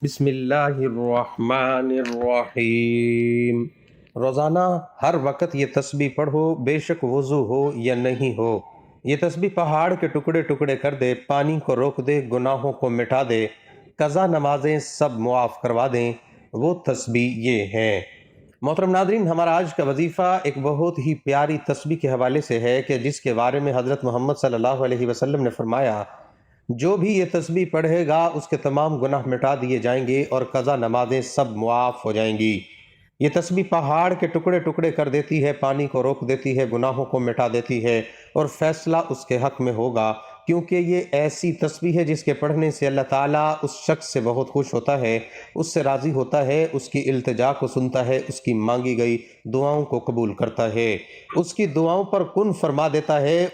بسم اللہ الرحمن الرحیم۔ روزانہ ہر وقت یہ تسبیح پڑھو، بے شک وضو ہو یا نہیں ہو۔ یہ تسبیح پہاڑ کے ٹکڑے ٹکڑے کر دے، پانی کو روک دے، گناہوں کو مٹا دے، قضا نمازیں سب معاف کروا دیں۔ وہ تسبیح یہ ہے۔ محترم ناظرین، ہمارا آج کا وظیفہ ایک بہت ہی پیاری تسبیح کے حوالے سے ہے کہ جس کے بارے میں حضرت محمد صلی اللہ علیہ وسلم نے فرمایا، جو بھی یہ تسبیح پڑھے گا اس کے تمام گناہ مٹا دیے جائیں گے اور قضا نمازیں سب معاف ہو جائیں گی۔ یہ تسبیح پہاڑ کے ٹکڑے ٹکڑے کر دیتی ہے، پانی کو روک دیتی ہے، گناہوں کو مٹا دیتی ہے، اور فیصلہ اس کے حق میں ہوگا، کیونکہ یہ ایسی تسبیح ہے جس کے پڑھنے سے اللہ تعالیٰ اس شخص سے بہت خوش ہوتا ہے، اس سے راضی ہوتا ہے، اس کی التجا کو سنتا ہے، اس کی مانگی گئی دعاؤں کو قبول کرتا ہے، اس کی دعاؤں پر کن فرما دیتا ہے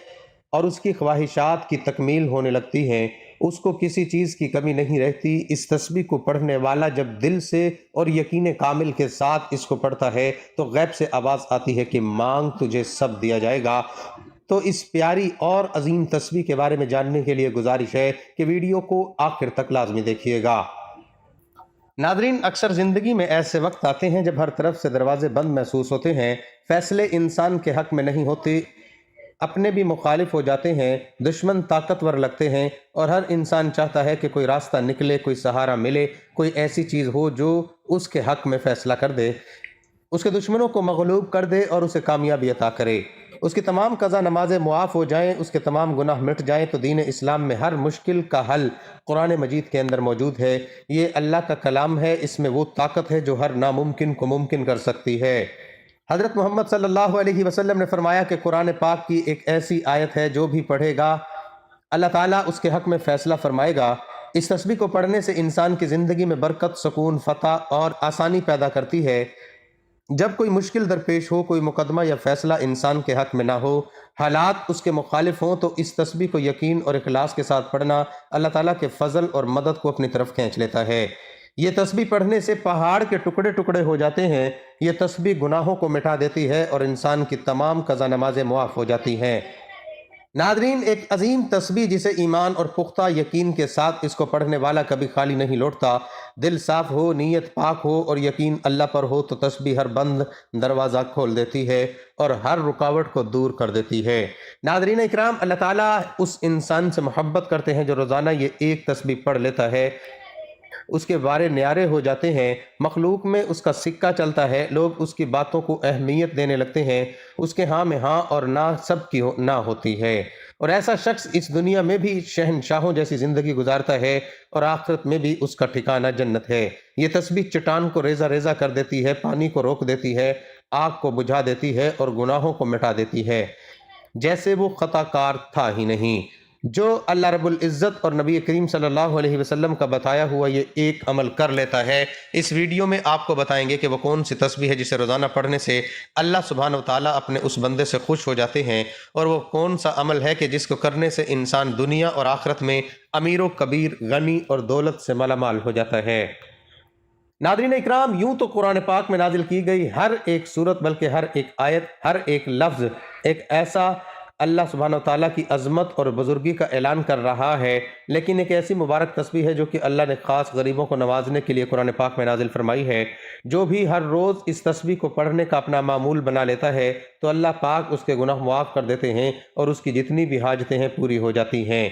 اور اس کی خواہشات کی تکمیل ہونے لگتی ہیں، اس کو کسی چیز کی کمی نہیں رہتی۔ اس تسبیح کو پڑھنے والا جب دل سے اور یقین کامل کے ساتھ اس کو پڑھتا ہے تو غیب سے آواز آتی ہے کہ مانگ تجھے سب دیا جائے گا۔ تو اس پیاری اور عظیم تسبیح کے بارے میں جاننے کے لیے گزارش ہے کہ ویڈیو کو آخر تک لازمی دیکھیے گا۔ ناظرین، اکثر زندگی میں ایسے وقت آتے ہیں جب ہر طرف سے دروازے بند محسوس ہوتے ہیں، فیصلے انسان کے حق میں نہیں ہوتے، اپنے بھی مخالف ہو جاتے ہیں، دشمن طاقتور لگتے ہیں، اور ہر انسان چاہتا ہے کہ کوئی راستہ نکلے، کوئی سہارا ملے، کوئی ایسی چیز ہو جو اس کے حق میں فیصلہ کر دے، اس کے دشمنوں کو مغلوب کر دے اور اسے کامیابی عطا کرے، اس کی تمام قضا نمازیں معاف ہو جائیں، اس کے تمام گناہ مٹ جائیں۔ تو دین اسلام میں ہر مشکل کا حل قرآن مجید کے اندر موجود ہے۔ یہ اللہ کا کلام ہے، اس میں وہ طاقت ہے جو ہر ناممکن کو ممکن کر سکتی ہے۔ حضرت محمد صلی اللہ علیہ وسلم نے فرمایا کہ قرآن پاک کی ایک ایسی آیت ہے جو بھی پڑھے گا اللہ تعالیٰ اس کے حق میں فیصلہ فرمائے گا۔ اس تسبیح کو پڑھنے سے انسان کی زندگی میں برکت، سکون، فتح اور آسانی پیدا کرتی ہے۔ جب کوئی مشکل درپیش ہو، کوئی مقدمہ یا فیصلہ انسان کے حق میں نہ ہو، حالات اس کے مخالف ہوں، تو اس تسبیح کو یقین اور اخلاص کے ساتھ پڑھنا اللہ تعالیٰ کے فضل اور مدد کو اپنی طرف کھینچ لیتا ہے۔ یہ تسبیح پڑھنے سے پہاڑ کے ٹکڑے ٹکڑے ہو جاتے ہیں۔ یہ تسبیح گناہوں کو مٹا دیتی ہے اور انسان کی تمام قضا نمازیں معاف ہو جاتی ہیں۔ ناظرین، ایک عظیم تسبیح جسے ایمان اور پختہ یقین کے ساتھ اس کو پڑھنے والا کبھی خالی نہیں لوٹتا۔ دل صاف ہو، نیت پاک ہو اور یقین اللہ پر ہو تو تسبیح ہر بند دروازہ کھول دیتی ہے اور ہر رکاوٹ کو دور کر دیتی ہے۔ ناظرین اکرام، اللہ تعالیٰ اس انسان سے محبت کرتے ہیں جو روزانہ یہ ایک تسبیح پڑھ لیتا ہے، اس کے بارے نیارے ہو جاتے ہیں، مخلوق میں اس کا سکہ چلتا ہے، لوگ اس کی باتوں کو اہمیت دینے لگتے ہیں، اس کے ہاں میں ہاں اور نہ سب کی نہ ہوتی ہے، اور ایسا شخص اس دنیا میں بھی شہنشاہوں جیسی زندگی گزارتا ہے اور آخرت میں بھی اس کا ٹھکانہ جنت ہے۔ یہ تسبیح چٹان کو ریزہ ریزہ کر دیتی ہے، پانی کو روک دیتی ہے، آگ کو بجھا دیتی ہے اور گناہوں کو مٹا دیتی ہے، جیسے وہ خطا کار تھا ہی نہیں۔ جو اللہ رب العزت اور نبی کریم صلی اللہ علیہ وسلم کا بتایا ہوا یہ ایک عمل کر لیتا ہے، اس ویڈیو میں آپ کو بتائیں گے کہ وہ کون سی تسبیح ہے جسے روزانہ پڑھنے سے اللہ سبحانہ وتعالیٰ اپنے اس بندے سے خوش ہو جاتے ہیں، اور وہ کون سا عمل ہے کہ جس کو کرنے سے انسان دنیا اور آخرت میں امیر و کبیر، غنی اور دولت سے مالا مال ہو جاتا ہے۔ ناظرین اکرام، یوں تو قرآن پاک میں نازل کی گئی ہر ایک صورت، بلکہ ہر ایک آیت، ہر ایک لفظ ایک ایسا اللہ سبحانہ وتعالیٰ کی عظمت اور بزرگی کا اعلان کر رہا ہے، لیکن ایک ایسی مبارک تسبیح ہے جو کہ اللہ نے خاص غریبوں کو نوازنے کے لیے قرآن پاک میں نازل فرمائی ہے۔ جو بھی ہر روز اس تسبیح کو پڑھنے کا اپنا معمول بنا لیتا ہے تو اللہ پاک اس کے گناہ معاف کر دیتے ہیں اور اس کی جتنی بھی حاجتیں ہیں پوری ہو جاتی ہیں۔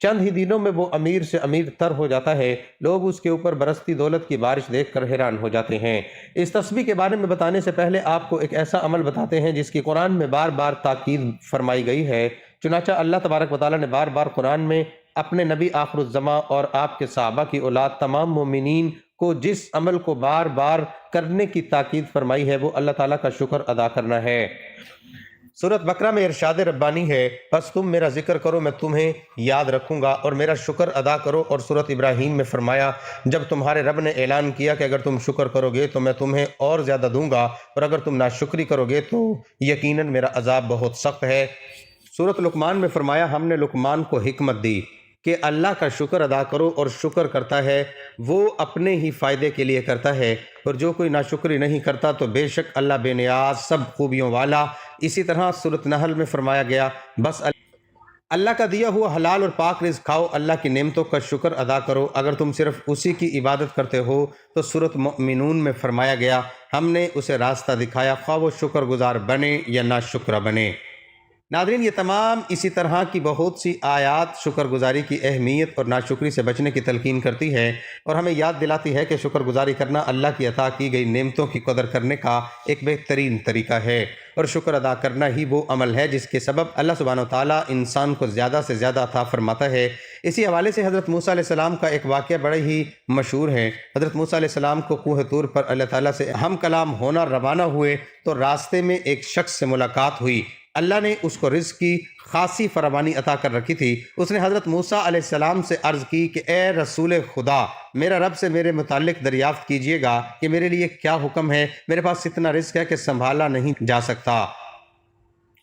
چند ہی دنوں میں وہ امیر سے امیر تر ہو جاتا ہے، لوگ اس کے اوپر برستی دولت کی بارش دیکھ کر حیران ہو جاتے ہیں۔ اس تسبیح کے بارے میں بتانے سے پہلے آپ کو ایک ایسا عمل بتاتے ہیں جس کی قرآن میں بار بار تاکید فرمائی گئی ہے۔ چنانچہ اللہ تبارک و تعالیٰ نے بار بار قرآن میں اپنے نبی آخر الزماں اور آپ کے صحابہ کی اولاد تمام مومنین کو جس عمل کو بار بار کرنے کی تاکید فرمائی ہے وہ اللہ تعالیٰ کا شکر ادا کرنا ہے۔ سورۃ بقرہ میں ارشاد ربانی ہے، بس تم میرا ذکر کرو میں تمہیں یاد رکھوں گا اور میرا شکر ادا کرو، اور سورۃ ابراہیم میں فرمایا، جب تمہارے رب نے اعلان کیا کہ اگر تم شکر کرو گے تو میں تمہیں اور زیادہ دوں گا، اور اگر تم ناشکری کرو گے تو یقیناً میرا عذاب بہت سخت ہے۔ سورۃ لقمان میں فرمایا، ہم نے لقمان کو حکمت دی کہ اللہ کا شکر ادا کرو، اور شکر کرتا ہے وہ اپنے ہی فائدے کے لیے کرتا ہے، اور جو کوئی ناشکری نہیں کرتا تو بے شک اللہ بے نیاز سب خوبیوں والا۔ اسی طرح سورۃ نحل میں فرمایا گیا، اللہ کا دیا ہوا حلال اور پاک رزق کھاؤ، اللہ کی نعمتوں کا شکر ادا کرو۔ اگر تم صرف اسی کی عبادت کرتے ہو تو سورۃ مؤمنون میں فرمایا گیا ہم نے اسے راستہ دکھایا، خواہ وہ شکر گزار بنے یا ناشکرہ بنے۔ ناظرین، یہ تمام اسی طرح کی بہت سی آیات شکر گزاری کی اہمیت اور ناشکری سے بچنے کی تلقین کرتی ہے اور ہمیں یاد دلاتی ہے کہ شکر گزاری کرنا اللہ کی عطا کی گئی نعمتوں کی قدر کرنے کا ایک بہترین طریقہ ہے، اور شکر ادا کرنا ہی وہ عمل ہے جس کے سبب اللہ سبحانہ و تعالیٰ انسان کو زیادہ سے زیادہ عطا فرماتا ہے۔ اسی حوالے سے حضرت موسیٰ علیہ السلام کا ایک واقعہ بڑے ہی مشہور ہے۔ حضرت موسیٰ علیہ السلام کو کوہ طور پر اللہ تعالیٰ سے ہم کلام ہونا روانہ ہوئے تو راستے میں ایک شخص سے ملاقات ہوئی۔ اللہ نے اس کو رزق کی خاصی فراوانی عطا کر رکھی تھی۔ اس نے حضرت موسیٰ علیہ السلام سے عرض کی کہ اے رسول خدا، میرا رب سے میرے متعلق دریافت کیجئے گا کہ میرے لیے کیا حکم ہے، میرے پاس اتنا رزق ہے کہ سنبھالا نہیں جا سکتا۔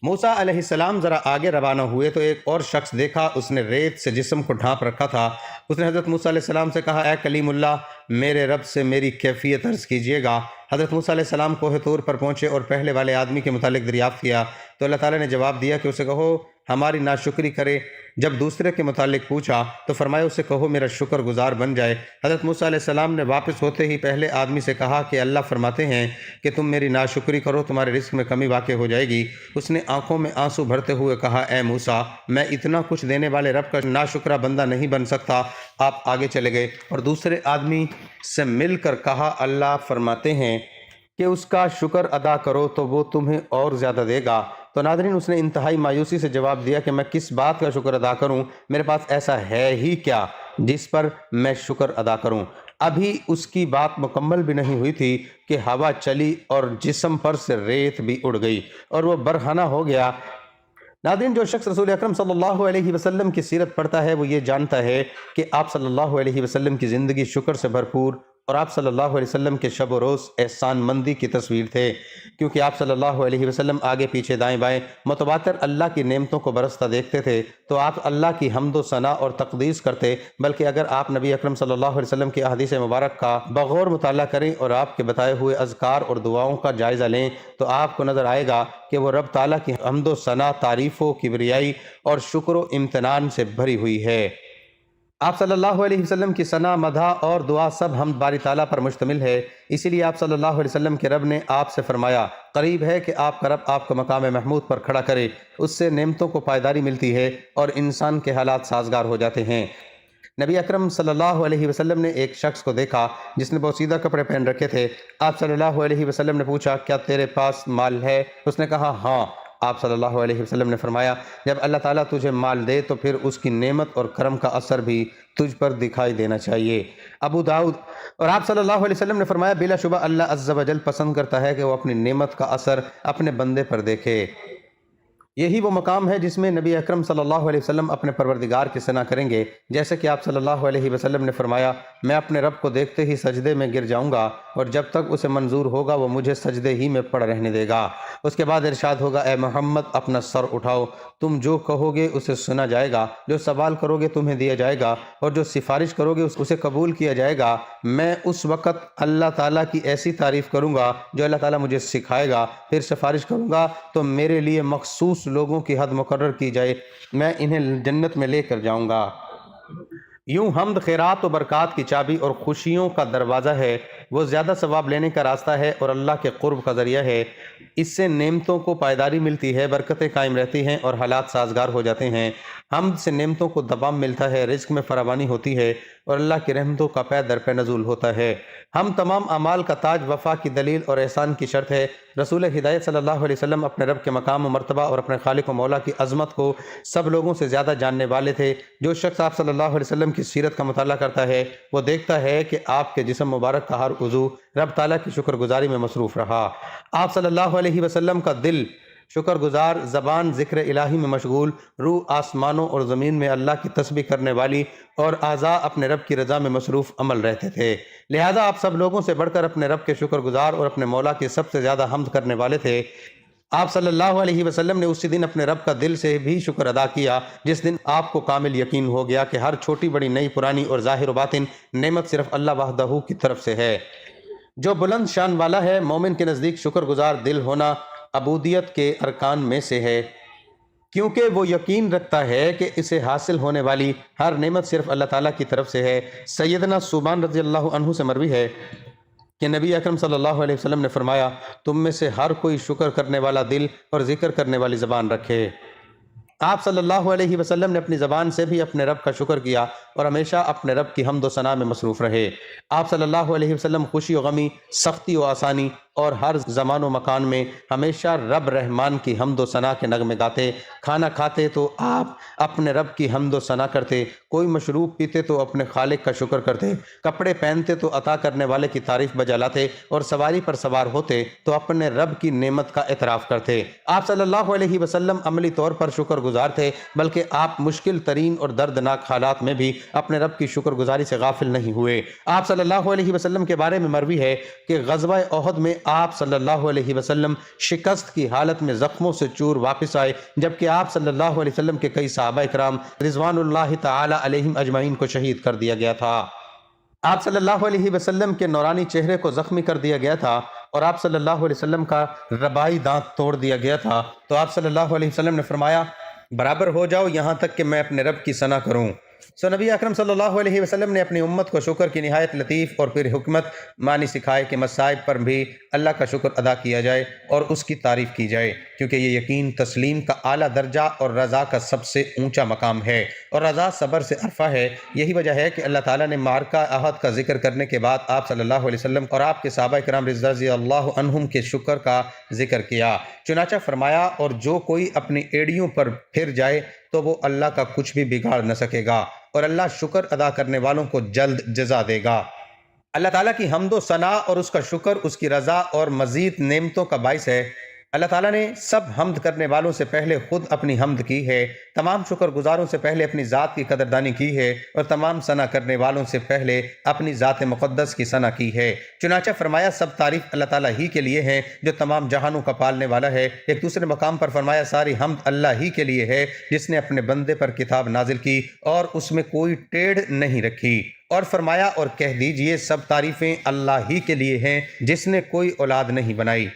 موسیٰ علیہ السلام ذرا آگے روانہ ہوئے تو ایک اور شخص دیکھا، اس نے ریت سے جسم کو ڈھانپ رکھا تھا۔ اس نے حضرت موسیٰ علیہ السلام سے کہا اے کلیم اللہ، میرے رب سے میری کیفیت عرض کیجئے گا۔ حضرت موسیٰ علیہ السلام کوہ طور پر پہنچے اور پہلے والے آدمی کے متعلق دریافت کیا تو اللہ تعالیٰ نے جواب دیا کہ اسے کہو ہماری ناشکری کرے۔ جب دوسرے کے متعلق پوچھا تو فرمایا اسے کہو میرا شکر گزار بن جائے۔ حضرت موسیٰ علیہ السلام نے واپس ہوتے ہی پہلے آدمی سے کہا کہ اللہ فرماتے ہیں کہ تم میری ناشکری کرو تمہارے رزق میں کمی واقع ہو جائے گی۔ اس نے آنکھوں میں آنسو بھرتے ہوئے کہا اے موسیٰ، میں اتنا کچھ دینے والے رب کا ناشکرہ بندہ نہیں بن سکتا۔ آپ آگے چلے گئے اور دوسرے آدمی سے مل کر کہا اللہ فرماتے ہیں کہ اس کا شکر ادا کرو تو وہ تمہیں اور زیادہ دے گا۔ تو ناظرین، اس نے انتہائی مایوسی سے جواب دیا کہ میں کس بات کا شکر ادا کروں، میرے پاس ایسا ہے ہی کیا جس پر میں شکر ادا کروں۔ ابھی اس کی بات مکمل بھی نہیں ہوئی تھی کہ ہوا چلی اور جسم پر سے ریت بھی اڑ گئی اور وہ برہنہ ہو گیا۔ ناظرین، جو شخص رسول اکرم صلی اللہ علیہ وسلم کی سیرت پڑھتا ہے وہ یہ جانتا ہے کہ آپ صلی اللہ علیہ وسلم کی زندگی شکر سے بھرپور اور آپ صلی اللہ علیہ وسلم کے شب و روز احسان مندی کی تصویر تھے، کیونکہ آپ صلی اللہ علیہ وسلم آگے پیچھے دائیں بائیں متواتر اللہ کی نعمتوں کو برستا دیکھتے تھے تو آپ اللہ کی حمد و ثنا اور تقدیس کرتے، بلکہ اگر آپ نبی اکرم صلی اللہ علیہ وسلم کی احادیث مبارک کا بغور مطالعہ کریں اور آپ کے بتائے ہوئے اذکار اور دعاؤں کا جائزہ لیں تو آپ کو نظر آئے گا کہ وہ رب تعالیٰ کی حمد و ثنا، تعریف و کبریائی اور شکر و امتنان سے بھری ہوئی ہے۔ آپ صلی اللہ علیہ وسلم کی ثنا، مدح اور دعا سب حمد باری تعالیٰ پر مشتمل ہے۔ اسی لیے آپ صلی اللہ علیہ وسلم کے رب نے آپ سے فرمایا قریب ہے کہ آپ کا رب آپ کو مقام محمود پر کھڑا کرے، اس سے نعمتوں کو پائیداری ملتی ہے اور انسان کے حالات سازگار ہو جاتے ہیں۔ نبی اکرم صلی اللہ علیہ وسلم نے ایک شخص کو دیکھا جس نے بوسیدہ کپڑے پہن رکھے تھے۔ آپ صلی اللہ علیہ وسلم نے پوچھا کیا تیرے پاس مال ہے؟ اس نے کہا ہاں۔ آپ صلی اللہ علیہ وسلم نے فرمایا جب اللہ تعالیٰ تجھے مال دے تو پھر اس کی نعمت اور کرم کا اثر بھی تجھ پر دکھائی دینا چاہیے۔ ابو داؤد۔ اور آپ صلی اللہ علیہ وسلم نے فرمایا بلا شبہ اللہ عز و جل پسند کرتا ہے کہ وہ اپنی نعمت کا اثر اپنے بندے پر دیکھے۔ یہی وہ مقام ہے جس میں نبی اکرم صلی اللہ علیہ وسلم اپنے پروردگار کی ثنا کریں گے، جیسے کہ آپ صلی اللہ علیہ وسلم نے فرمایا میں اپنے رب کو دیکھتے ہی سجدے میں گر جاؤں گا اور جب تک اسے منظور ہوگا وہ مجھے سجدے ہی میں پڑ رہنے دے گا۔ اس کے بعد ارشاد ہوگا اے محمد اپنا سر اٹھاؤ، تم جو کہو گے اسے سنا جائے گا، جو سوال کرو گے تمہیں دیا جائے گا اور جو سفارش کرو گے اسے قبول کیا جائے گا۔ میں اس وقت اللہ تعالیٰ کی ایسی تعریف کروں گا جو اللہ تعالیٰ مجھے سکھائے گا، پھر سفارش کروں گا تو میرے لیے مخصوص لوگوں کی حد مقرر کی جائے، میں انہیں جنت میں لے کر جاؤں گا۔ یوں حمد خیرات و برکات کی چابی اور خوشیوں کا دروازہ ہے، وہ زیادہ ثواب لینے کا راستہ ہے اور اللہ کے قرب کا ذریعہ ہے۔ اس سے نعمتوں کو پائیداری ملتی ہے، برکتیں قائم رہتی ہیں اور حالات سازگار ہو جاتے ہیں۔ حمد سے نعمتوں کو دوام ملتا ہے، رزق میں فراوانی ہوتی ہے اور اللہ کی رحمتوں کا پے در پے نزول ہوتا ہے۔ ہم تمام اعمال کا تاج، وفا کی دلیل اور احسان کی شرط ہے۔ رسول ہدایت صلی اللہ علیہ وسلم اپنے رب کے مقام و مرتبہ اور اپنے خالق و مولا کی عظمت کو سب لوگوں سے زیادہ جاننے والے تھے۔ جو شخص آپ صلی اللہ علیہ وسلم کی سیرت کا مطالعہ کرتا ہے وہ دیکھتا ہے کہ آپ کے جسم مبارک کا ہر عضو رب تعالیٰ کی شکر گزاری میں مصروف رہا۔ آپ صلی اللہ علیہ وسلم کا دل شکر گزار، زبان ذکر الہی میں مشغول، روح آسمانوں اور زمین میں اللہ کی تسبیح کرنے والی اور اعضاء اپنے رب کی رضا میں مصروف عمل رہتے تھے۔ لہذا آپ سب لوگوں سے بڑھ کر اپنے رب کے شکر گزار اور اپنے مولا کی سب سے زیادہ حمد کرنے والے تھے۔ آپ صلی اللہ علیہ وسلم نے اسی دن اپنے رب کا دل سے بھی شکر ادا کیا جس دن آپ کو کامل یقین ہو گیا کہ ہر چھوٹی بڑی نئی پرانی اور ظاہر و باطن نعمت صرف اللہ وحدہ کی طرف سے ہے جو بلند شان والا ہے۔ مومن کے نزدیک شکر گزار دل ہونا عبودیت کے ارکان میں سے ہے۔ کیونکہ وہ یقین رکھتا ہے کہ اسے حاصل ہونے والی ہر نعمت صرف اللہ تعالیٰ کی طرف سے ہے۔ سیدنا صوبان رضی اللہ عنہ سے مروی ہے کہ نبی اکرم صلی اللہ علیہ وسلم نے فرمایا، تم میں سے ہر کوئی شکر کرنے والا دل اور ذکر کرنے والی زبان رکھے۔ آپ صلی اللہ علیہ وسلم نے اپنی زبان سے بھی اپنے رب کا شکر کیا اور ہمیشہ اپنے رب کی حمد و ثنا میں مصروف رہے۔ آپ صلی اللہ علیہ وسلم خوشی و غمی، سختی و آسانی اور ہر زمان و مکان میں ہمیشہ رب رحمان کی حمد و ثنا کے نغمے گاتے۔ کھانا کھاتے تو آپ اپنے رب کی حمد و ثنا کرتے، کوئی مشروب پیتے تو اپنے خالق کا شکر کرتے، کپڑے پہنتے تو عطا کرنے والے کی تعریف بجا لاتے، اور سواری پر سوار ہوتے تو اپنے رب کی نعمت کا اعتراف کرتے۔ آپ صلی اللہ علیہ وسلم عملی طور پر شکر گزار تھے، بلکہ آپ مشکل ترین اور دردناک حالات میں بھی اپنے رب کی شکر گزاری سے غافل نہیں ہوئے۔ آپ صلی اللہ علیہ وسلم کے بارے میں مروی ہے کہ غزوہ احد میں آپ صلی اللہ علیہ وسلم شکست کی حالت میں زخموں سے چور واپس آئے، جبکہ آپ صلی اللہ علیہ وسلم کے کئی صحابہ کرام رضوان اللہ تعالی علیہم اجمعین کو شہید کر دیا گیا تھا۔ آپ صلی اللہ علیہ وسلم کے نورانی چہرے کو زخمی کر دیا گیا تھا اور آپ صلی اللہ علیہ وسلم کا ربائی دانت توڑ دیا گیا تھا، تو آپ صلی اللہ علیہ وسلم نے فرمایا، برابر ہو جاؤ یہاں تک کہ میں اپنے رب کی ثنا کروں۔ نبی اکرم صلی اللہ علیہ وسلم نے اپنی امت کو شکر کی نہایت لطیف اور پھر حکمت معنی سکھائے کہ مصائب پر بھی اللہ کا شکر ادا کیا جائے اور اس کی تعریف کی جائے، کیونکہ یہ یقین تسلیم کا اعلیٰ درجہ اور رضا کا سب سے اونچا مقام ہے، اور رضا صبر سے عرفہ ہے۔ یہی وجہ ہے کہ اللہ تعالیٰ نے معرکہ احد کا ذکر کرنے کے بعد آپ صلی اللہ علیہ وسلم اور آپ کے صحابہ کرام رضی اللہ عنہم کے شکر کا ذکر کیا۔ چنانچہ فرمایا، اور جو کوئی اپنی ایڑیوں پر پھر جائے تو وہ اللہ کا کچھ بھی بگاڑ نہ سکے گا، اور اللہ شکر ادا کرنے والوں کو جلد جزا دے گا۔ اللہ تعالیٰ کی حمد و ثنا اور اس کا شکر اس کی رضا اور مزید نعمتوں کا باعث ہے۔ اللہ تعالیٰ نے سب حمد کرنے والوں سے پہلے خود اپنی حمد کی ہے، تمام شکر گزاروں سے پہلے اپنی ذات کی قدردانی کی ہے، اور تمام ثنا کرنے والوں سے پہلے اپنی ذات مقدس کی ثنا کی ہے۔ چنانچہ فرمایا، سب تعریف اللہ تعالیٰ ہی کے لیے ہے جو تمام جہانوں کا پالنے والا ہے۔ ایک دوسرے مقام پر فرمایا، ساری حمد اللہ ہی کے لیے ہے جس نے اپنے بندے پر کتاب نازل کی اور اس میں کوئی ٹیڑھ نہیں رکھی۔ اور فرمایا، اور کہہ دیجئے سب تعریفیں اللہ ہی کے لیے ہیں جس نے کوئی اولاد نہیں بنائی۔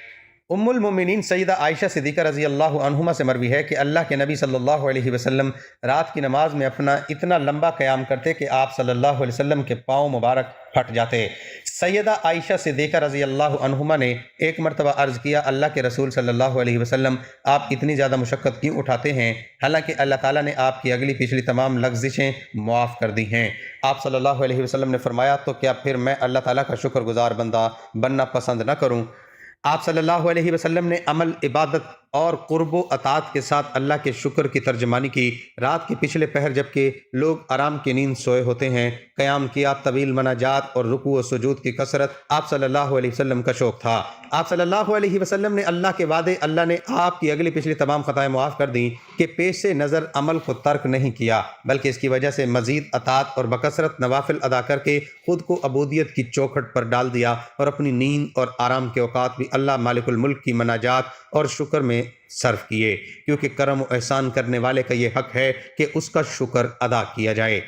ام المومنین سیدہ عائشہ صدیقہ رضی اللہ عنہما سے مروی ہے کہ اللہ کے نبی صلی اللہ علیہ وسلم رات کی نماز میں اپنا اتنا لمبا قیام کرتے کہ آپ صلی اللہ علیہ وسلم کے پاؤں مبارک پھٹ جاتے۔ سیدہ عائشہ صدیقہ رضی اللہ عنہما نے ایک مرتبہ عرض کیا، اللہ کے رسول صلی اللہ علیہ وسلم، آپ اتنی زیادہ مشقت کیوں اٹھاتے ہیں، حالانکہ اللہ تعالیٰ نے آپ کی اگلی پچھلی تمام لغزشیں معاف کر دی ہیں۔ آپ صلی اللہ علیہ وسلم نے فرمایا، تو کیا پھر میں اللہ تعالیٰ کا شکر گزار بندہ بننا پسند نہ کروں؟ آپ صلی اللہ علیہ وسلم نے عمل، عبادت اور قرب و اطاعت کے ساتھ اللہ کے شکر کی ترجمانی کی۔ رات کے پچھلے پہر جبکہ لوگ آرام کی نیند سوئے ہوتے ہیں، قیام کیا، طویل مناجات اور رکوع و سجود کی کثرت آپ صلی اللہ علیہ وسلم کا شوق تھا۔ آپ صلی اللہ علیہ وسلم نے اللہ کے وعدے، اللہ نے آپ کی اگلی پچھلی تمام خطائیں معاف کر دیں کہ پیش نظر عمل کو ترک نہیں کیا، بلکہ اس کی وجہ سے مزید اطاعت اور بکثرت نوافل ادا کر کے خود کو عبودیت کی چوکھٹ پر ڈال دیا، اور اپنی نیند اور آرام کے اوقات بھی اللہ مالک الملک کی مناجات اور شکر میں صرف کیے، کیونکہ کرم و احسان کرنے والے کا یہ حق ہے کہ اس کا شکر ادا کیا جائے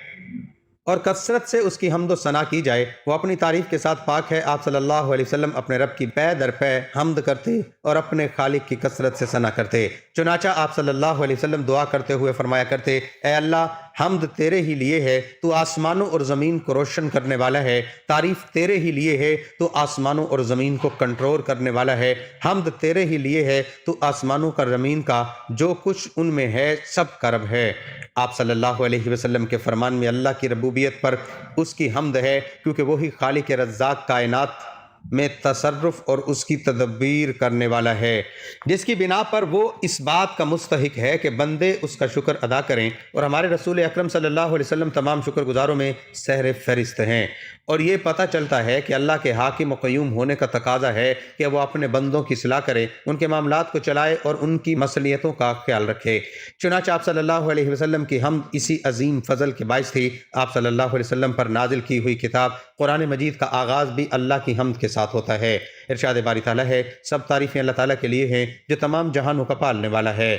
اور کثرت سے اس کی حمد و ثنا کی جائے۔ وہ اپنی تعریف کے ساتھ پاک ہے۔ آپ صلی اللہ علیہ وسلم اپنے رب کی پے در پے حمد کرتے اور اپنے خالق کی کثرت سے ثنا کرتے۔ چنانچہ آپ صلی اللہ علیہ وسلم دعا کرتے ہوئے فرمایا کرتے، اے اللہ، حمد تیرے ہی لیے ہے، تو آسمانوں اور زمین کو روشن کرنے والا ہے، تعریف تیرے ہی لیے ہے، تو آسمانوں اور زمین کو کنٹرول کرنے والا ہے، حمد تیرے ہی لیے ہے، تو آسمانوں کا زمین کا جو کچھ ان میں ہے سب کا رب ہے۔ آپ صلی اللہ علیہ وسلم کے فرمان میں اللہ کی ربوبیت پر اس کی حمد ہے، کیونکہ وہی خالق رزاق کائنات میں تصرف اور اس کی تدبیر کرنے والا ہے، جس کی بنا پر وہ اس بات کا مستحق ہے کہ بندے اس کا شکر ادا کریں، اور ہمارے رسول اکرم صلی اللہ علیہ وسلم تمام شکر گزاروں میں سہر فہرست ہیں۔ اور یہ پتہ چلتا ہے کہ اللہ کے حاکم و قیوم ہونے کا تقاضا ہے کہ وہ اپنے بندوں کی اصلاح کرے، ان کے معاملات کو چلائے اور ان کی مصلحتوں کا خیال رکھے۔ چنانچہ آپ صلی اللہ علیہ وسلم کی حمد اسی عظیم فضل کے باعث تھی۔ آپ صلی اللہ علیہ وسلم پر نازل کی ہوئی کتاب قرآن مجید کا آغاز بھی اللہ کی حمد کے ساتھ ہوتا ہے۔ ارشاد باری تعالیٰ ہے، سب تعریفیں اللہ تعالیٰ کے لیے ہیں جو تمام جہانوں کا پالنے والا ہے۔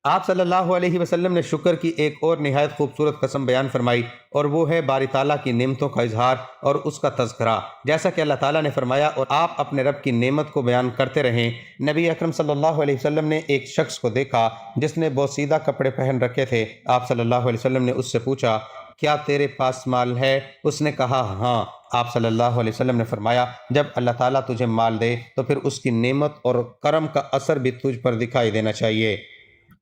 آپ صلی اللہ علیہ وسلم نے شکر کی ایک اور نہایت خوبصورت قسم بیان فرمائی، اور وہ ہے باری تعالیٰ کی نعمتوں کا اظہار اور اس کا تذکرہ، جیسا کہ اللہ تعالیٰ نے فرمایا اور آپ اپنے رب کی نعمت کو بیان کرتے رہیں۔ نبی اکرم صلی اللہ علیہ وسلم نے ایک شخص کو دیکھا جس نے بوسیدہ کپڑے پہن رکھے تھے۔ آپ صلی اللہ علیہ وسلم نے اس سے پوچھا، کیا تیرے پاس مال ہے؟ اس نے کہا ہاں۔ آپ صلی اللہ علیہ وسلم نے فرمایا، جب اللہ تعالیٰ تجھے مال دے تو پھر اس کی نعمت اور کرم کا اثر بھی تجھ پر دکھائی دینا چاہیے۔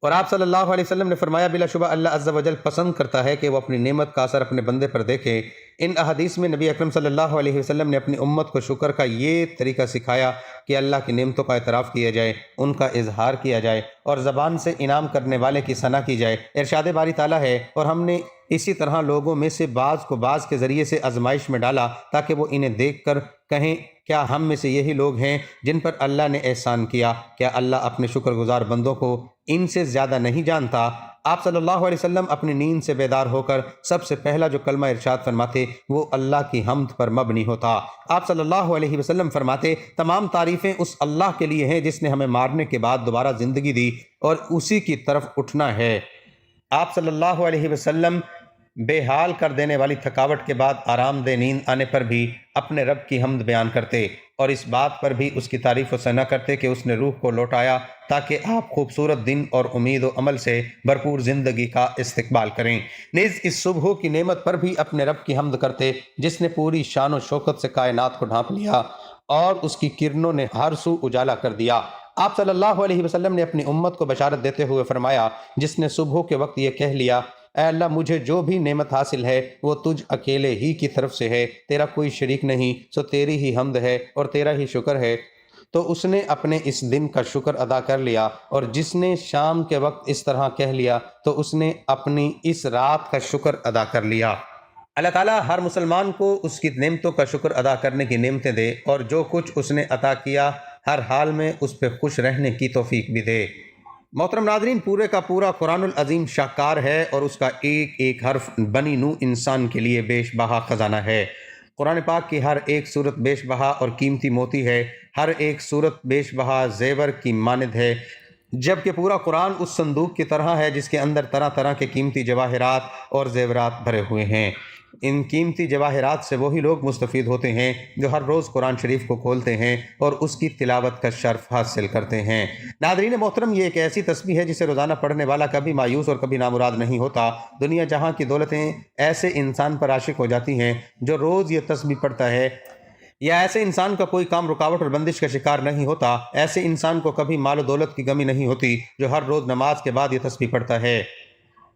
اور آپ صلی اللہ علیہ وسلم نے فرمایا، بلا شبہ اللہ عز و جل پسند کرتا ہے کہ وہ اپنی نعمت کا اثر اپنے بندے پر دیکھے۔ ان احادیث میں نبی اکرم صلی اللہ علیہ وسلم نے اپنی امت کو شکر کا یہ طریقہ سکھایا کہ اللہ کی نعمتوں کا اعتراف کیا جائے، ان کا اظہار کیا جائے اور زبان سے انعام کرنے والے کی ثنا کی جائے۔ ارشاد باری تعالیٰ ہے، اور ہم نے اسی طرح لوگوں میں سے بعض کو بعض کے ذریعے سے آزمائش میں ڈالا تاکہ وہ انہیں دیکھ کر کہیں، کیا ہم میں سے یہی لوگ ہیں جن پر اللہ نے احسان کیا؟ کیا اللہ اپنے شکر گزار بندوں کو ان سے زیادہ نہیں جانتا؟ آپ صلی اللہ علیہ وسلم اپنی نیند سے بیدار ہو کر سب سے پہلا جو کلمہ ارشاد فرماتے وہ اللہ کی حمد پر مبنی ہوتا۔ آپ صلی اللہ علیہ وسلم فرماتے، تمام تعریفیں اس اللہ کے لیے ہیں جس نے ہمیں مارنے کے بعد دوبارہ زندگی دی اور اسی کی طرف اٹھنا ہے۔ آپ صلی اللہ علیہ وسلم بے حال کر دینے والی تھکاوٹ کے بعد آرام دہ نیند آنے پر بھی اپنے رب کی حمد بیان کرتے اور اس بات پر بھی اس کی تعریف و ثنا کرتے کہ اس نے روح کو لوٹایا تاکہ آپ خوبصورت دن اور امید و عمل سے بھرپور زندگی کا استقبال کریں۔ نیز اس صبح کی نعمت پر بھی اپنے رب کی حمد کرتے جس نے پوری شان و شوکت سے کائنات کو ڈھانپ لیا اور اس کی کرنوں نے ہر سو اجالا کر دیا۔ آپ صلی اللہ علیہ وسلم نے اپنی امت کو بشارت دیتے ہوئے فرمایا، جس نے صبح کے وقت یہ کہہ لیا، اے اللہ مجھے جو بھی نعمت حاصل ہے وہ تجھ اکیلے ہی کی طرف سے ہے، تیرا کوئی شریک نہیں، سو تیری ہی حمد ہے اور تیرا ہی شکر ہے، تو اس نے اپنے اس دن کا شکر ادا کر لیا۔ اور جس نے شام کے وقت اس طرح کہہ لیا تو اس نے اپنی اس رات کا شکر ادا کر لیا۔ اللہ تعالیٰ ہر مسلمان کو اس کی نعمتوں کا شکر ادا کرنے کی نعمتیں دے اور جو کچھ اس نے عطا کیا ہر حال میں اس پہ خوش رہنے کی توفیق بھی دے۔ محترم ناظرین، پورے کا پورا قرآن العظیم شاہکار ہے اور اس کا ایک ایک حرف بنی نوع انسان کے لیے بیش بہا خزانہ ہے۔ قرآن پاک کی ہر ایک صورت بیش بہا اور قیمتی موتی ہے، ہر ایک صورت بیش بہا زیور کی مانند ہے، جبکہ پورا قرآن اس صندوق کی طرح ہے جس کے اندر طرح طرح کے قیمتی جواہرات اور زیورات بھرے ہوئے ہیں۔ ان قیمتی جواہرات سے وہی لوگ مستفید ہوتے ہیں جو ہر روز قرآن شریف کو کھولتے ہیں اور اس کی تلاوت کا شرف حاصل کرتے ہیں۔ ناظرین محترم، یہ ایک ایسی تسبیح ہے جسے روزانہ پڑھنے والا کبھی مایوس اور کبھی نامراد نہیں ہوتا۔ دنیا جہاں کی دولتیں ایسے انسان پر عاشق ہو جاتی ہیں جو روز یہ تسبیح پڑھتا ہے، یا ایسے انسان کا کوئی کام رکاوٹ اور بندش کا شکار نہیں ہوتا۔ ایسے انسان کو کبھی مال و دولت کی کمی نہیں ہوتی جو ہر روز نماز کے بعد یہ تسبیح پڑھتا ہے۔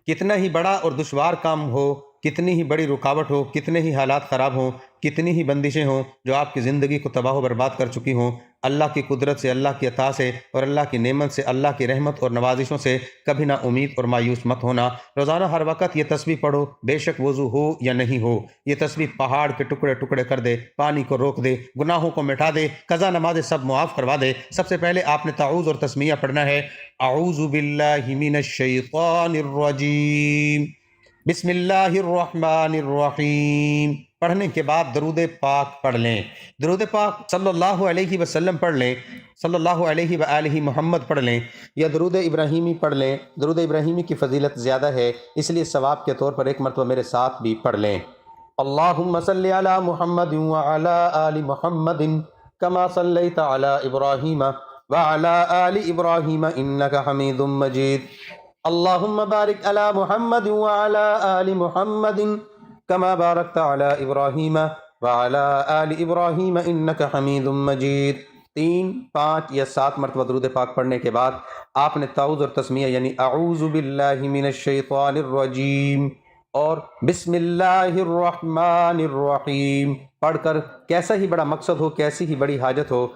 کتنا ہی بڑا اور دشوار کام ہو، کتنی ہی بڑی رکاوٹ ہو، کتنے ہی حالات خراب ہوں، کتنی ہی بندشیں ہوں جو آپ کی زندگی کو تباہ و برباد کر چکی ہوں، اللہ کی قدرت سے، اللہ کی عطا سے اور اللہ کی نعمت سے، اللہ کی رحمت اور نوازشوں سے کبھی نہ امید اور مایوس مت ہونا۔ روزانہ ہر وقت یہ تسبیح پڑھو، بے شک وضو ہو یا نہیں ہو۔ یہ تسبیح پہاڑ کے ٹکڑے ٹکڑے کر دے، پانی کو روک دے، گناہوں کو مٹا دے، قضا نمازیں سب معاف کروا دے۔ سب سے پہلے آپ نے تعوذ اور تسمیہ پڑھنا ہے، اعوذ باللہ من الشیطان الرجیم، بسم اللہ الرحمن الرحیم۔ پڑھنے کے بعد درود پاک پڑھ لیں، درود پاک صلی اللہ علیہ وسلم پڑھ لیں، صلی اللہ علیہ وآلہ محمد پڑھ لیں، یا درود ابراہیمی پڑھ لیں۔ درود ابراہیمی کی فضیلت زیادہ ہے، اس لیے ثواب کے طور پر ایک مرتبہ میرے ساتھ بھی پڑھ لیں۔ اللہم صلی علی محمد وعلی آل محمد کما صلیت علی ابراہیم وعلی آل ابراہیم انک حمید مجید۔ اللہم بارک علی محمد وعلی آل محمد کما بارکت علی ابراہیم وعلی آل ابراہیم انک حمید مجید۔ 3، 5 یا 7 مرتبہ درود پاک پڑھنے کے بعد آپ نے تعوذ اور تسمیہ یعنی اعوذ باللہ من الشیطان الرجیم اور بسم اللہ الرحمن الرحیم پڑھ کر کیسا ہی بڑا مقصد ہو، کیسی ہی بڑی حاجت ہو،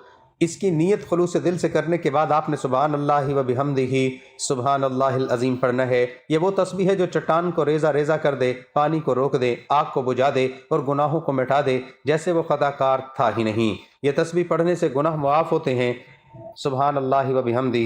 اس کی نیت خلوص دل سے کرنے کے بعد آپ نے سبحان اللہ و بحمدہ سبحان اللہ العظیم پڑھنا ہے۔ یہ وہ تسبیح ہے جو چٹان کو ریزہ ریزہ کر دے، پانی کو روک دے، آگ کو بجھا دے اور گناہوں کو مٹا دے جیسے وہ خطا کار تھا ہی نہیں۔ یہ تسبیح پڑھنے سے گناہ معاف ہوتے ہیں۔ سبحان اللہ و بحمدہ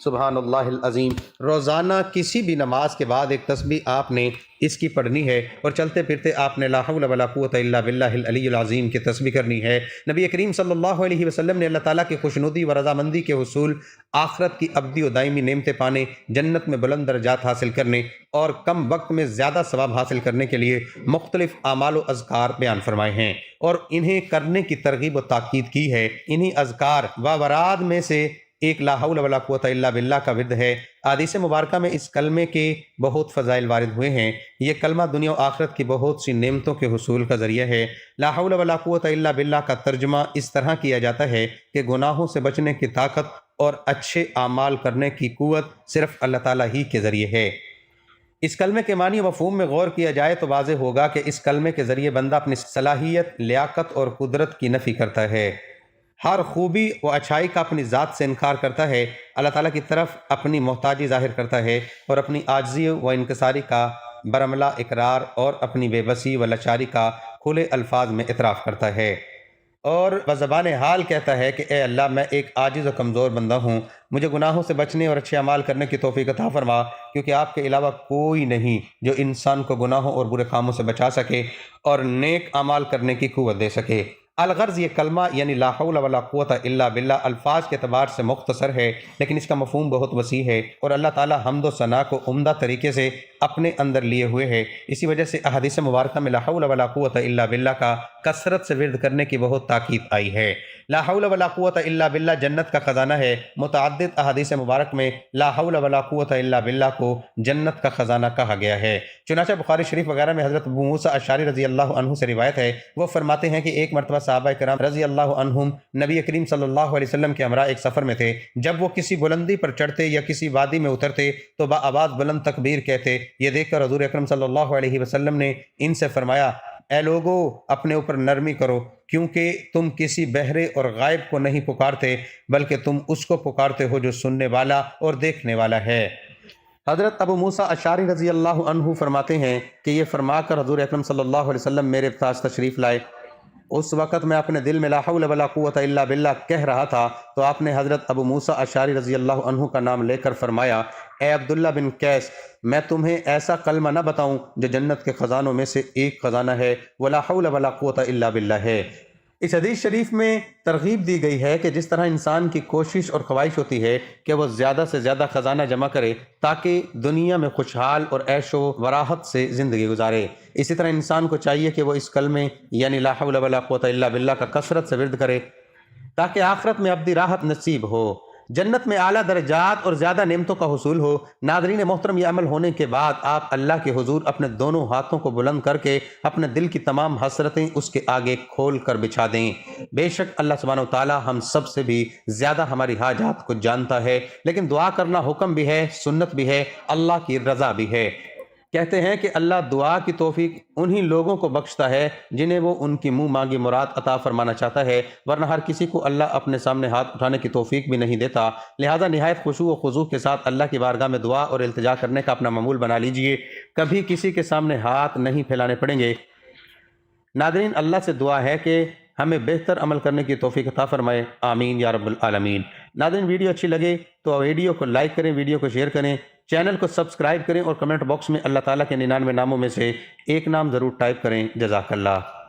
سبحان اللہ العظیم۔ روزانہ کسی بھی نماز کے بعد ایک تسبیح آپ نے اس کی پڑھنی ہے، اور چلتے پھرتے آپ نے لا حول ولا قوت الا باللہ العلی العظیم کی تسبیح کرنی ہے۔ نبی کریم صلی اللہ علیہ وسلم نے اللہ تعالیٰ کی خوشنودی و رضامندی کے حصول، آخرت کی ابدی و دائمی نعمتیں پانے، جنت میں بلند درجات حاصل کرنے اور کم وقت میں زیادہ ثواب حاصل کرنے کے لیے مختلف اعمال و اذکار بیان فرمائے ہیں اور انہیں کرنے کی ترغیب و تاکید کی ہے۔ انہی اذکار و وراد میں سے ایک لا حول ولا قوت الا باللہ کا ورد ہے۔ احادیث مبارکہ میں اس کلمے کے بہت فضائل وارد ہوئے ہیں۔ یہ کلمہ دنیا و آخرت کی بہت سی نعمتوں کے حصول کا ذریعہ ہے۔ لا حول ولا قوت الا باللہ کا ترجمہ اس طرح کیا جاتا ہے کہ گناہوں سے بچنے کی طاقت اور اچھے اعمال کرنے کی قوت صرف اللہ تعالیٰ ہی کے ذریعے ہے۔ اس کلمے کے معنی و مفہوم میں غور کیا جائے تو واضح ہوگا کہ اس کلمے کے ذریعے بندہ اپنی صلاحیت، لیاقت اور قدرت کی نفی کرتا ہے، ہر خوبی و اچھائی کا اپنی ذات سے انکار کرتا ہے، اللہ تعالیٰ کی طرف اپنی محتاجی ظاہر کرتا ہے اور اپنی عاجزی و انکساری کا برملا اقرار اور اپنی بے بسی و لاچاری کا کھلے الفاظ میں اعتراف کرتا ہے، اور بزبان حال کہتا ہے کہ اے اللہ، میں ایک عاجز و کمزور بندہ ہوں، مجھے گناہوں سے بچنے اور اچھے اعمال کرنے کی توفیق عطا فرما، کیونکہ آپ کے علاوہ کوئی نہیں جو انسان کو گناہوں اور برے کاموں سے بچا سکے اور نیک اعمال کرنے کی قوت دے سکے۔ الغرض یہ کلمہ یعنی لا حول ولا قوت الا باللہ الفاظ کے اعتبار سے مختصر ہے، لیکن اس کا مفہوم بہت وسیع ہے اور اللہ تعالیٰ حمد و ثنا کو عمدہ طریقے سے اپنے اندر لیے ہوئے ہے۔ اسی وجہ سے احادیث مبارکہ میں لا حول ولا قوت الا باللہ کا کثرت سے ورد کرنے کی بہت تاکید آئی ہے۔ لا حول ولا قوت الا باللہ جنت کا خزانہ ہے۔ متعدد احادیث مبارک میں لا حول ولا قوت الا باللہ کو جنت کا خزانہ کہا گیا ہے۔ چنانچہ بخاری شریف وغیرہ میں حضرت ابو موسیٰ اشعری رضی اللہ عنہ سے روایت ہے، وہ فرماتے ہیں کہ ایک مرتبہ صحابہ کرام رضی اللہ عنہم نبی کریم صلی اللہ علیہ وسلم کے ہمراہ ایک سفر میں تھے۔ جب وہ کسی بلندی پر چڑھتے یا کسی وادی میں اترتے تو بآواز بلند تکبیر کہتے۔ یہ دیکھ کر حضور اکرم صلی اللہ علیہ وسلم نے ان سے فرمایا، اے لوگو، اپنے اوپر نرمی کرو، کیونکہ تم کسی بہرے اور غائب کو نہیں پکارتے بلکہ تم اس کو پکارتے ہو جو سننے والا اور دیکھنے والا ہے۔ حضرت ابو موسیٰ اشعری رضی اللہ عنہ فرماتے ہیں کہ یہ فرما کر حضور اکرم صلی اللہ علیہ وسلم میرے پاس تشریف لائے۔ اس وقت میں اپنے دل میں لا حول ولا قوت الا باللہ کہہ رہا تھا تو آپ نے حضرت ابو موسیٰ اشعری رضی اللہ عنہ کا نام لے کر فرمایا، اے عبداللہ بن قیس، میں تمہیں ایسا کلمہ نہ بتاؤں جو جنت کے خزانوں میں سے ایک خزانہ ہے، ولا حول ولا قوت الا باللہ ہے۔ اس حدیث شریف میں ترغیب دی گئی ہے کہ جس طرح انسان کی کوشش اور خواہش ہوتی ہے کہ وہ زیادہ سے زیادہ خزانہ جمع کرے تاکہ دنیا میں خوشحال اور عیش و راحت سے زندگی گزارے، اسی طرح انسان کو چاہیے کہ وہ اس کلمے یعنی لا حول ولا قوت الا باللہ کا کثرت سے ورد کرے تاکہ آخرت میں ابدی راحت نصیب ہو، جنت میں اعلیٰ درجات اور زیادہ نعمتوں کا حصول ہو۔ ناظرین محترم، یہ عمل ہونے کے بعد آپ اللہ کے حضور اپنے دونوں ہاتھوں کو بلند کر کے اپنے دل کی تمام حسرتیں اس کے آگے کھول کر بچھا دیں۔ بے شک اللہ سبحانہ وتعالی ہم سب سے بھی زیادہ ہماری حاجات کو جانتا ہے، لیکن دعا کرنا حکم بھی ہے، سنت بھی ہے، اللہ کی رضا بھی ہے۔ کہتے ہیں کہ اللہ دعا کی توفیق انہی لوگوں کو بخشتا ہے جنہیں وہ ان کی منہ مانگی مراد عطا فرمانا چاہتا ہے، ورنہ ہر کسی کو اللہ اپنے سامنے ہاتھ اٹھانے کی توفیق بھی نہیں دیتا۔ لہذا نہایت خشوع و خضوع کے ساتھ اللہ کی بارگاہ میں دعا اور التجا کرنے کا اپنا معمول بنا لیجئے، کبھی کسی کے سامنے ہاتھ نہیں پھیلانے پڑیں گے۔ ناظرین، اللہ سے دعا ہے کہ ہمیں بہتر عمل کرنے کی توفیق عطا فرمائے، آمین یا رب العالمین۔ ناظرین، ویڈیو اچھی لگے تو ویڈیو کو لائک کریں، ویڈیو کو شیئر کریں، چینل کو سبسکرائب کریں اور کمنٹ باکس میں اللہ تعالیٰ کے 99 ناموں میں سے ایک نام ضرور ٹائپ کریں۔ جزاک اللہ۔